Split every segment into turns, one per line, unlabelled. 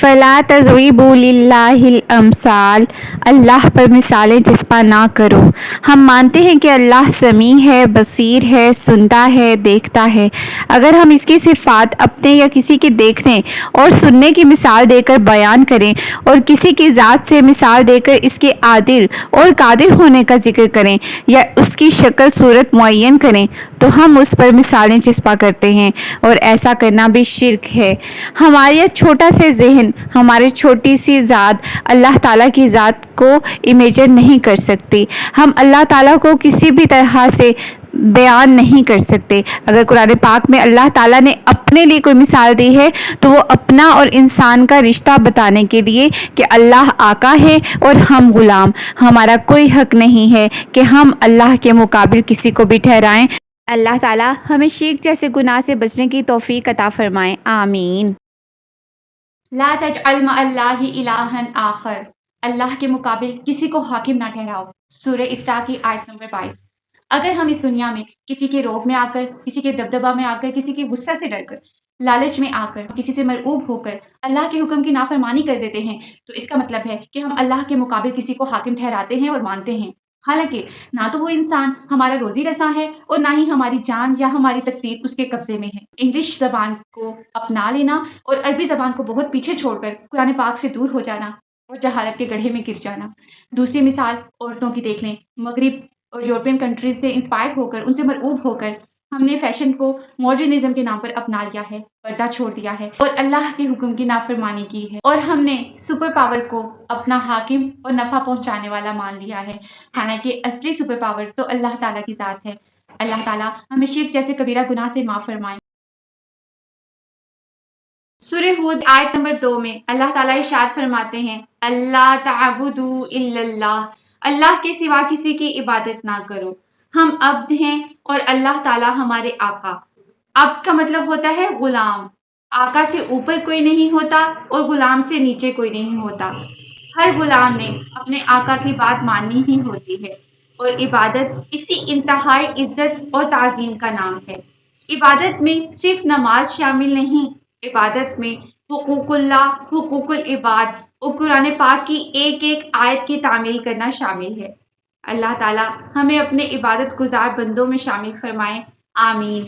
فلا تضربوا للہ الامثال، اللہ پر مثالیں چسپاں نہ کرو۔ ہم مانتے ہیں کہ اللہ سمیع ہے، بصیر ہے، سنتا ہے، دیکھتا ہے۔ اگر ہم اس کی صفات اپنے یا کسی کے دیکھنے اور سننے کی مثال دے کر بیان کریں اور کسی کی ذات سے مثال دے کر اس کے عادل اور قادر ہونے کا ذکر کریں یا اس کی شکل صورت معین کریں تو ہم اس پر مثالیں چسپاں کرتے ہیں، اور ایسا کرنا بھی شرک ہے۔ ہمارا چھوٹا سے ذہن، ہماری چھوٹی سی ذات اللہ تعالیٰ کی ذات کو امیجن نہیں کر سکتی۔ ہم اللہ تعالیٰ کو کسی بھی طرح سے بیان نہیں کر سکتے۔ اگر قرآن پاک میں اللہ تعالیٰ نے اپنے لیے کوئی مثال دی ہے تو وہ اپنا اور انسان کا رشتہ بتانے کے لیے کہ اللہ آقا ہے اور ہم غلام۔ ہمارا کوئی حق نہیں ہے کہ ہم اللہ کے مقابل کسی کو بھی ٹھہرائیں۔ اللہ تعالیٰ ہمیں شرک جیسے گناہ سے بچنے کی توفیق عطا فرمائیں، آمین۔
لا تجعل مع اللہ الہا آخر، اللہ کے مقابل کسی کو حاکم نہ ٹھہراؤ۔ سورہ اسراء کی آیت نمبر 22۔ اگر ہم اس دنیا میں کسی کے روب میں آ کر، کسی کے دبدبہ میں آ کر، کسی کے غصہ سے ڈر کر، لالچ میں آ کر، کسی سے مرعوب ہو کر اللہ کے حکم کی نافرمانی کر دیتے ہیں تو اس کا مطلب ہے کہ ہم اللہ کے مقابل کسی کو حاکم ٹھہراتے ہیں اور مانتے ہیں، حالانکہ نہ تو وہ انسان ہمارا روزی رساں ہے اور نہ ہی ہماری جان یا ہماری تقدیر اس کے قبضے میں ہے۔ انگلش زبان کو اپنا لینا اور عربی زبان کو بہت پیچھے چھوڑ کر قرآن پاک سے دور ہو جانا اور جہالت کے گڑھے میں گر جانا۔ دوسری مثال عورتوں کی دیکھ لیں۔ مغرب اور یورپین کنٹریز سے انسپائر ہو کر، ان سے مرعوب ہو کر ہم نے فیشن کو ماڈرنزم کے نام پر اپنا لیا ہے، پردہ چھوڑ دیا ہے اور اللہ کے حکم کی نافرمانی کی ہے، اور ہم نے سپر پاور کو اپنا حاکم اور نفع پہنچانے والا مان لیا ہے، حالانکہ اصلی سپر پاور تو اللہ تعالیٰ کی ذات ہے۔ اللہ تعالیٰ ہمیں شرک جیسے کبیرہ گناہ سے معاف فرمائے۔ سورہ ہود آیت نمبر 2 میں اللہ تعالیٰ ارشاد فرماتے ہیں، اللہ تعبدوا الا اللہ، اللہ کے سوا کسی کی عبادت نہ کرو۔ ہم عبد ہیں اور اللہ تعالیٰ ہمارے آقا۔ عبد کا مطلب ہوتا ہے غلام۔ آقا سے اوپر کوئی نہیں ہوتا اور غلام سے نیچے کوئی نہیں ہوتا۔ ہر غلام نے اپنے آقا کی بات ماننی ہی ہوتی ہے، اور عبادت اسی انتہائی عزت اور تعظیم کا نام ہے۔ عبادت میں صرف نماز شامل نہیں، عبادت میں حقوق اللہ، حقوق العباد اور قرآن پاک کی ایک ایک آیت کی تعمیل کرنا شامل ہے۔ اللہ تعالیٰ ہمیں اپنے عبادت گزار بندوں میں شامل فرمائے، آمین۔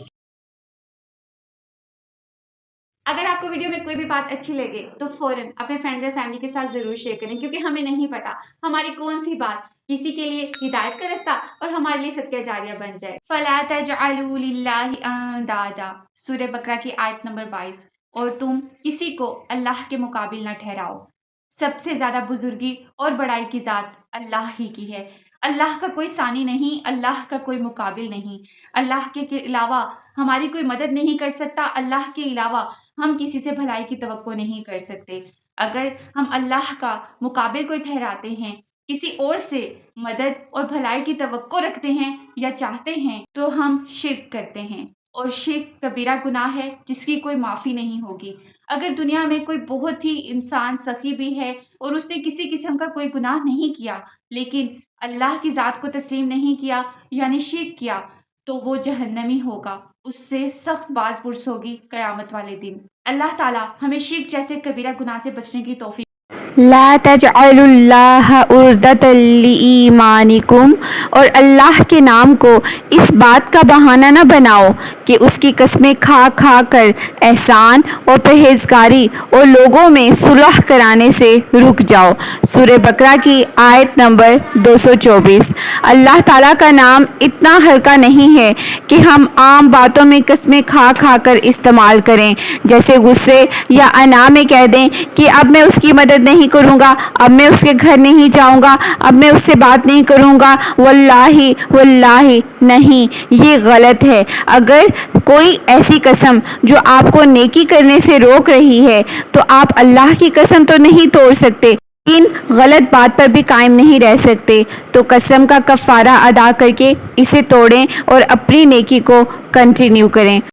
اگر آپ کو ویڈیو میں کوئی بھی بات اچھی لگے تو فوراً اپنے فرینڈز اور فیملی کے ساتھ ضرور شیئر کریں، کیونکہ ہمیں نہیں پتا ہماری کون سی بات کسی کے لیے ہدایت کا رستہ اور ہمارے لیے صدقہ جاریہ بن جائے۔ فَلَا تَجْعَلُوا لِلَّهِ أَندَادًا، سورہ بقرہ کی آیت نمبر 22۔ اور تم کسی کو اللہ کے مقابل نہ ٹھہراؤ۔ سب سے زیادہ بزرگی اور بڑائی کی ذات اللہ ہی کی ہے۔ اللہ کا کوئی ثانی نہیں، اللہ کا کوئی مقابل نہیں۔ اللہ کے علاوہ ہماری کوئی مدد نہیں کر سکتا، اللہ کے علاوہ ہم کسی سے بھلائی کی توقع نہیں کر سکتے۔ اگر ہم اللہ کا مقابل کوئی ٹھہراتے ہیں، کسی اور سے مدد اور بھلائی کی توقع رکھتے ہیں یا چاہتے ہیں تو ہم شرک کرتے ہیں، اور شرک کبیرہ گناہ ہے جس کی کوئی معافی نہیں ہوگی۔ اگر دنیا میں کوئی بہت ہی انسان سخی بھی ہے اور اس نے کسی قسم کا کوئی گناہ نہیں کیا لیکن اللہ کی ذات کو تسلیم نہیں کیا یعنی شرک کیا تو وہ جہنمی ہوگا، اس سے سخت باز پرس ہوگی قیامت والے دن۔ اللہ تعالیٰ ہمیں شرک جیسے کبیرہ گناہ سے بچنے کی توفیق۔
لا تجعلوا اللہ عرضۃ لایمانکم، اور اللہ کے نام کو اس بات کا بہانہ نہ بناؤ کہ اس کی قسمیں کھا کھا کر احسان اور پرہیزگاری اور لوگوں میں صلح کرانے سے رک جاؤ۔ سورہ بقرہ کی آیت نمبر 224۔ اللہ تعالیٰ کا نام اتنا ہلکا نہیں ہے کہ ہم عام باتوں میں قسمیں کھا کھا کر استعمال کریں، جیسے غصے یا انا میں کہہ دیں کہ اب میں اس کی مدد نہیں کروں گا، اب میں اس کے گھر نہیں جاؤں گا، اب میں اس سے بات نہیں کروں گا، واللہ نہیں، یہ غلط ہے۔ اگر کوئی ایسی قسم جو آپ کو نیکی کرنے سے روک رہی ہے تو آپ اللہ کی قسم تو نہیں توڑ سکتے، ان غلط بات پر بھی قائم نہیں رہ سکتے، تو قسم کا کفارہ ادا کر کے اسے توڑیں اور اپنی نیکی کو کنٹینیو کریں۔